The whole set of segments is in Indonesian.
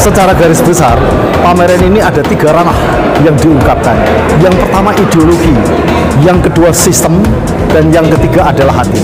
Secara garis besar, pameran ini ada 3 ranah yang diungkapkan. Yang pertama ideologi, yang kedua sistem, dan yang ketiga adalah hati.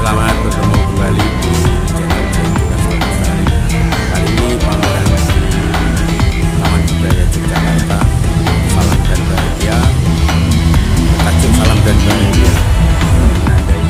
Selamat bertemu kembali di channel Jaipuran. Kali ini pameran di Taman Budaya Yogyakarta, Salam dan Bahagia. Tajuk Salam dan Bahagia menandai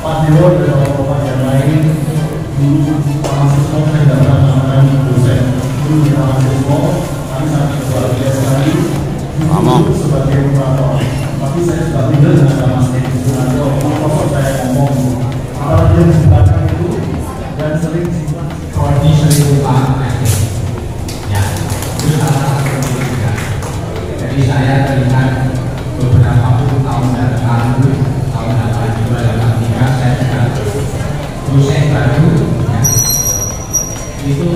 Pak Dewo dan bapak yang lain, guru mahasiswa dan teman-teman dosen, guru dan mahasiswa, kami sangat berbahagia sekali sebagai moderator. Tapi saya juga tidak ada Mas Edi Sunarjo, kalau saya ngomong, apalagi yang disebutkan itu dan sering disebut prodi sering lupa. Ya, itu salah satu juga. Jadi saya terlihat beberapa puluh tahun yang lalu, tahun 82-83, saya juga dosen baru ya. Itu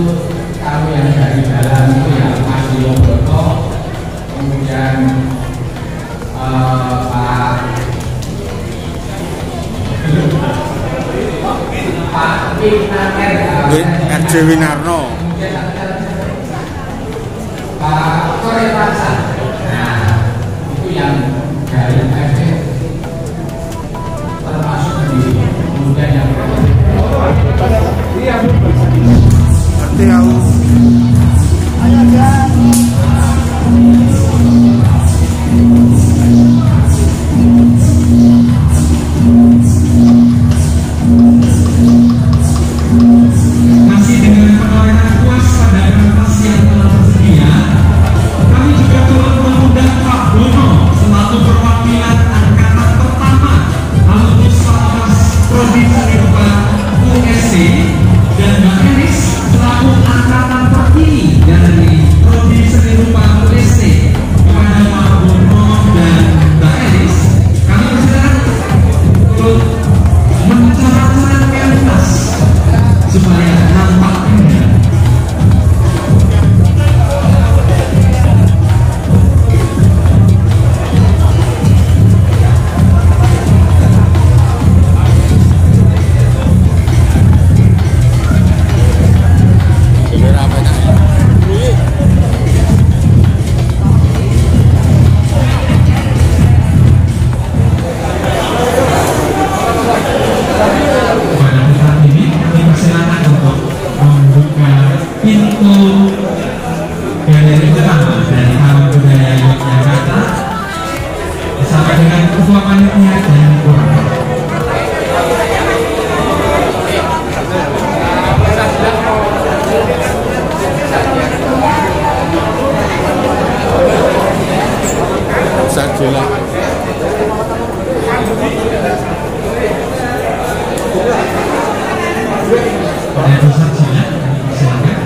kalau yang dari dalam itu ya Mas Dio Broto, kemudian Pak RJ Winarno, Pak Korea Paksa. Nah, itu yang dari efek termasuk di kemudian yang nanti aku masih dengan perolehan puas pada kertas yang telah tersedia. Kami juga turut mengundang Pak Bono selaku perwakilan angkatan pertama alumnus Fakultas Prodi Seni Rupa USC dan Mbak Elis selaku angkatan terkini dari Prodi Seni Rupa USC. Kepada Pak Bono dan Mbak Elis, kami bersilakan untuk mencerahkan tas supaya nampak indah. Pada saat ini kami persilakan untuk membuka pintu galeri utama dari Taman Budaya Yogyakarta bersama dengan ketua panitia dan kurang. sajalah. Pada pusat silat, silakan.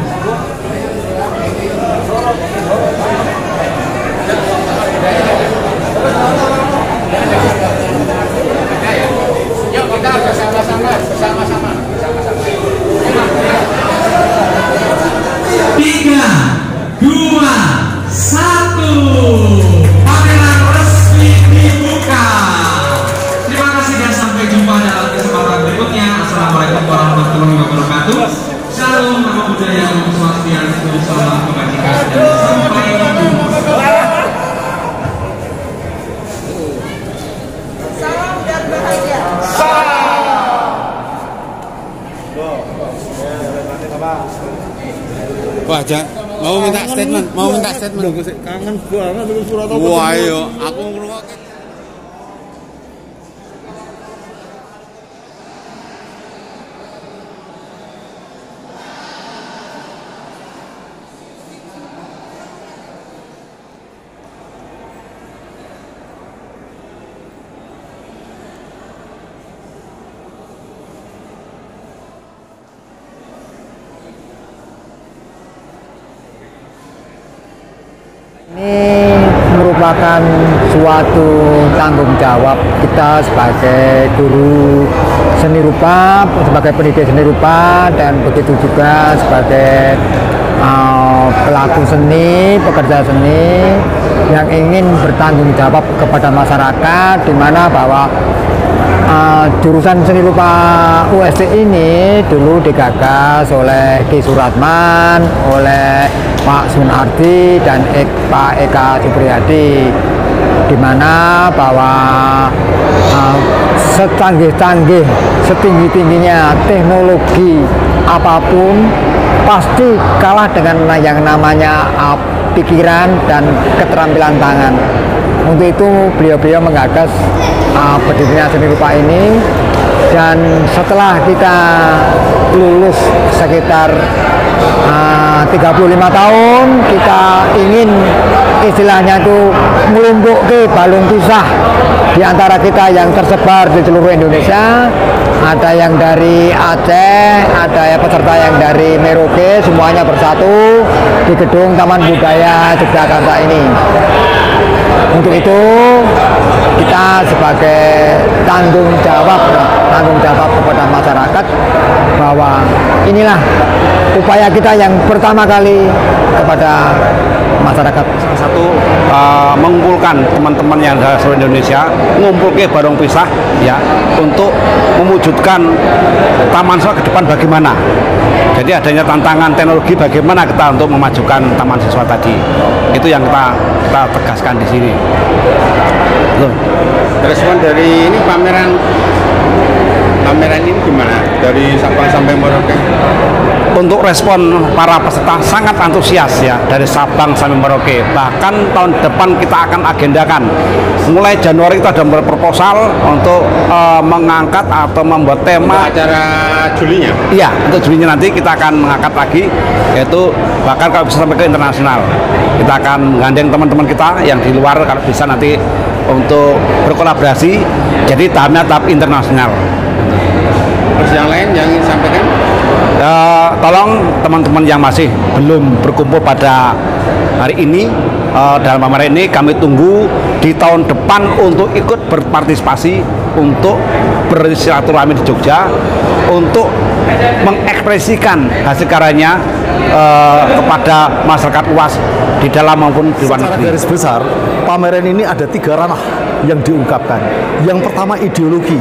Yuk kita bersama-sama. 3, 2, 1. Pameran resmi dibuka. Terima kasih dan sampai jumpa dalam kesempatan berikutnya. Assalamualaikum warahmatullahi wabarakatuh. Salam nama budaya, Om Swastiastu, salam kebajikan dan sampai jumpa. Salam dan bahagia. Wah, mau minta statement, Kangen banget terus surat apa? Wah, ayo, aku ngrungokke. Ini merupakan suatu tanggung jawab kita sebagai guru seni rupa, sebagai pendidik seni rupa, dan begitu juga sebagai pelaku seni, pekerja seni yang ingin bertanggung jawab kepada masyarakat, di mana bahwa jurusan seni rupa UST ini dulu digagas oleh Ki Suratman, oleh Pak Sunardi dan Pak Eka Supriyadi, di mana bahwa secanggih-canggih, setinggi-tingginya teknologi apapun pasti kalah dengan yang namanya pikiran dan keterampilan tangan. Untuk itu beliau-beliau menggagas berdirinya seni rupa ini, dan setelah kita lulus sekitar 35 tahun, kita ingin istilahnya itu melumpuhkan balung pisah di antara kita yang tersebar di seluruh Indonesia. Ada yang dari Aceh, ada ya peserta yang dari Merauke, semuanya bersatu di gedung Taman Budaya Yogyakarta ini. Untuk itu kita sebagai tanggung jawab kepada masyarakat bahwa inilah upaya kita yang pertama kali kepada masyarakat. Satu, mengumpulkan teman-teman yang dari seluruh Indonesia, ngumpul ke barong pisah ya, untuk mewujudkan taman siswa ke depan bagaimana. Jadi adanya tantangan teknologi, bagaimana kita untuk memajukan taman siswa tadi. Itu yang kita tegaskan di sini. Loh. Respon dari ini pameran ini gimana? Dari Sabang sampai Merauke? Untuk respon para peserta sangat antusias ya, dari Sabang sampai Merauke. Bahkan tahun depan kita akan agendakan mulai Januari kita ada proposal untuk mengangkat atau membuat tema untuk acara Julinya. Iya, untuk Julinya nanti kita akan mengangkat lagi, yaitu bahkan kalau bisa sampai ke internasional. Kita akan menggandeng teman-teman kita yang di luar kalau bisa nanti untuk berkolaborasi, jadi tahapnya tahap internasional. Terus yang lain yang ingin sampaikan? Tolong teman-teman yang masih belum berkumpul pada hari ini dalam pameran ini, kami tunggu di tahun depan untuk ikut berpartisipasi, untuk bersilaturahmi di Jogja, untuk mengekspresikan hasil karyanya kepada masyarakat luas di dalam maupun di luar negeri. Secara garis besar, pameran ini ada 3 ranah yang diungkapkan. Yang pertama ideologi,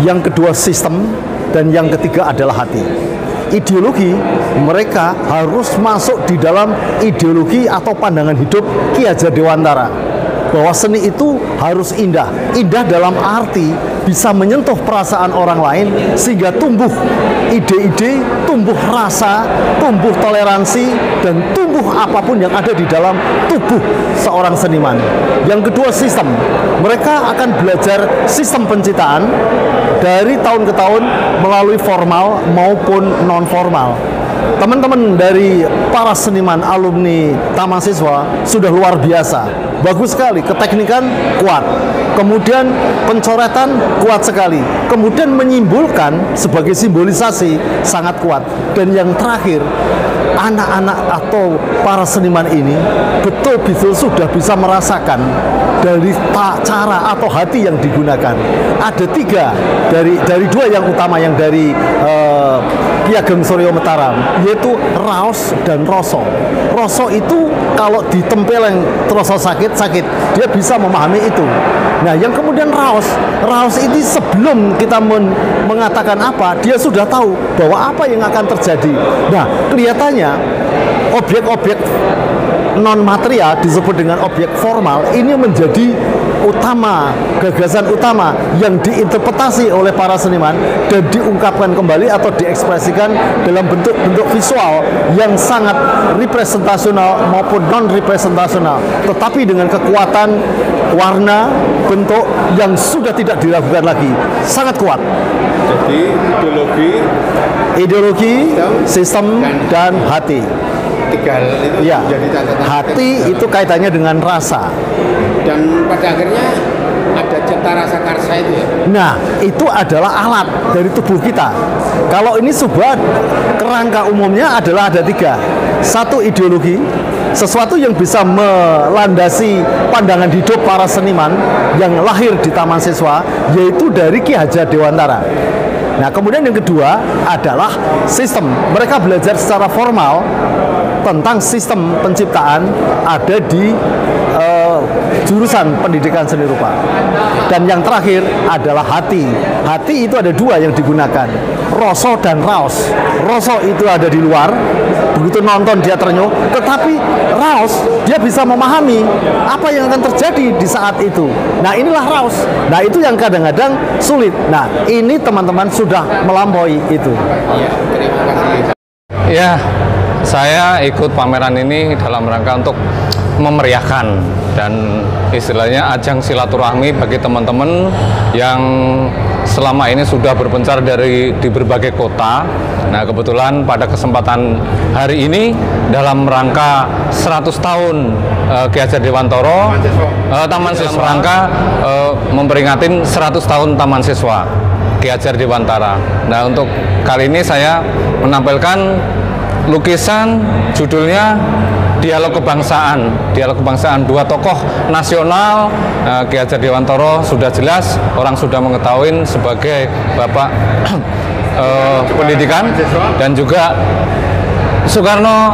yang kedua sistem, dan yang ketiga adalah hati. Ideologi, mereka harus masuk di dalam ideologi atau pandangan hidup Ki Hajar Dewantara, bahwa seni itu harus indah. Indah dalam arti bisa menyentuh perasaan orang lain sehingga tumbuh ide-ide, tumbuh rasa, tumbuh toleransi, dan tumbuh apapun yang ada di dalam tubuh seorang seniman. Yang kedua sistem, mereka akan belajar sistem pencitraan dari tahun ke tahun melalui formal maupun non formal. Teman-teman dari para seniman alumni Taman Siswa sudah luar biasa, bagus sekali, keteknikan kuat, kemudian pencoretan kuat sekali, kemudian menyimpulkan sebagai simbolisasi sangat kuat, dan yang terakhir anak-anak atau para seniman ini betul-betul sudah bisa merasakan dari cara atau hati yang digunakan. Ada 3 dari 2 yang utama yang dari Ki Ageng Suryo Mataram, yaitu raos dan roso. Roso itu kalau ditempeleng terasa sakit, dia bisa memahami itu. Nah, yang kemudian raos ini sebelum kita mengatakan apa, dia sudah tahu bahwa apa yang akan terjadi. Nah, kelihatannya objek-objek non material disebut dengan objek formal ini menjadi utama, gagasan utama yang diinterpretasi oleh para seniman dan diungkapkan kembali atau diekspresikan dalam bentuk-bentuk visual yang sangat representasional maupun non representasional, tetapi dengan kekuatan warna, bentuk yang sudah tidak diragukan lagi, sangat kuat. Jadi ideologi, sistem, dan hati. 3 hal itu Ya, menjadi catatan. hati itu kaitannya dengan rasa. Dan pada akhirnya ada cita rasa karsa itu ya. Nah, itu adalah alat dari tubuh kita. Kalau ini sebuah kerangka umumnya adalah ada 3. 1 ideologi, sesuatu yang bisa melandasi pandangan hidup para seniman yang lahir di Taman Siswa, yaitu dari Ki Hajar Dewantara. Nah, kemudian yang kedua adalah sistem. Mereka belajar secara formal tentang sistem penciptaan ada di jurusan pendidikan seni rupa. Dan yang terakhir adalah hati. Hati itu ada dua yang digunakan, roso dan raos. Roso itu ada di luar, begitu nonton dia ternyuh, tetapi raos dia bisa memahami apa yang akan terjadi di saat itu. Nah, inilah raos. Nah, itu yang kadang-kadang sulit. Nah, ini teman-teman sudah melampaui itu. Ya, saya ikut pameran ini dalam rangka untuk memeriahkan dan istilahnya ajang silaturahmi bagi teman-teman yang selama ini sudah berpencar di berbagai kota. Nah, kebetulan pada kesempatan hari ini dalam rangka 100 tahun Ki Hajar Dewantara, Taman Siswa, rangka memperingatin 100 tahun Taman Siswa Ki Hajar Dewantara. Nah, untuk kali ini saya menampilkan lukisan judulnya Dialog Kebangsaan. Dialog Kebangsaan, dua tokoh nasional. Ki Hajar Dewantara sudah jelas, orang sudah mengetahui sebagai bapak pendidikan, dan juga Soekarno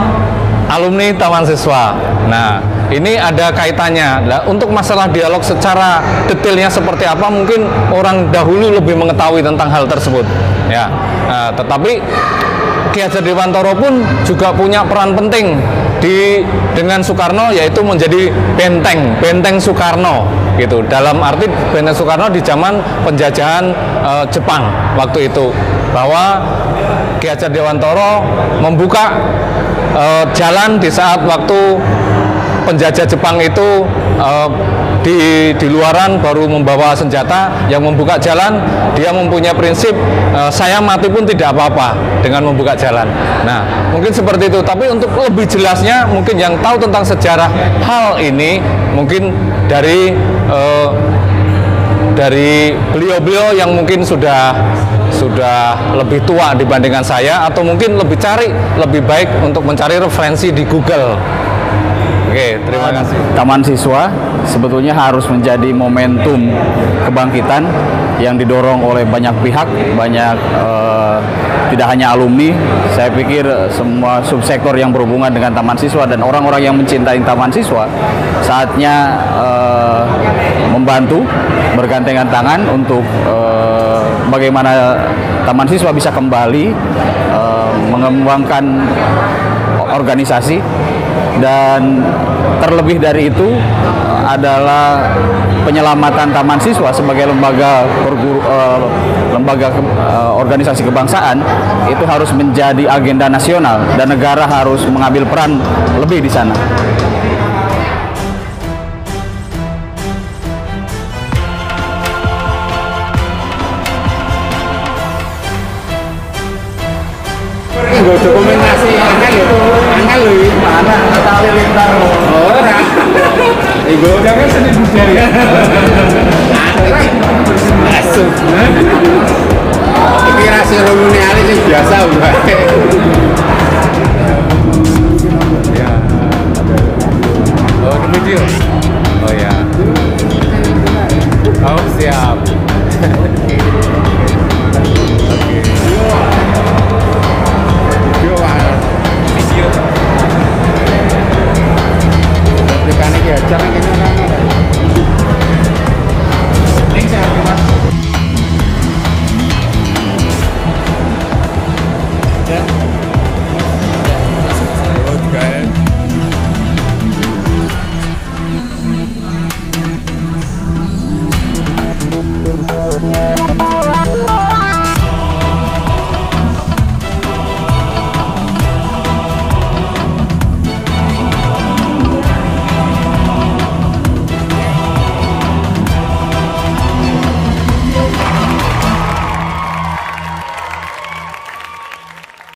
alumni Taman Siswa. Nah, ini ada kaitannya. Nah, untuk masalah dialog secara detailnya seperti apa, mungkin orang dahulu lebih mengetahui tentang hal tersebut. Ya, tetapi Ki Hajar Dewantara pun juga punya peran penting dengan Soekarno, yaitu menjadi benteng Soekarno gitu. Dalam arti benteng Soekarno di zaman penjajahan Jepang waktu itu, bahwa Ki Hajar Dewantara membuka jalan di saat waktu penjajah Jepang itu di luaran baru membawa senjata, yang membuka jalan. Dia mempunyai prinsip saya mati pun tidak apa-apa dengan membuka jalan. Nah, mungkin seperti itu. Tapi untuk lebih jelasnya, mungkin yang tahu tentang sejarah hal ini mungkin dari beliau-beliau yang mungkin sudah lebih tua dibandingkan saya, atau mungkin lebih baik untuk mencari referensi di Google. Oke, terima kasih. Taman Siswa sebetulnya harus menjadi momentum kebangkitan yang didorong oleh banyak pihak, tidak hanya alumni. Saya pikir semua subsektor yang berhubungan dengan Taman Siswa dan orang-orang yang mencintai Taman Siswa saatnya membantu, bergandengan tangan untuk bagaimana Taman Siswa bisa kembali mengembangkan organisasi. Dan terlebih dari itu adalah penyelamatan Taman Siswa sebagai lembaga organisasi kebangsaan itu harus menjadi agenda nasional, dan negara harus mengambil peran lebih di sana. Gue dokumentasi angel loh, mana tali lintar orang. Ibu udah kan seni budaya. Masuk.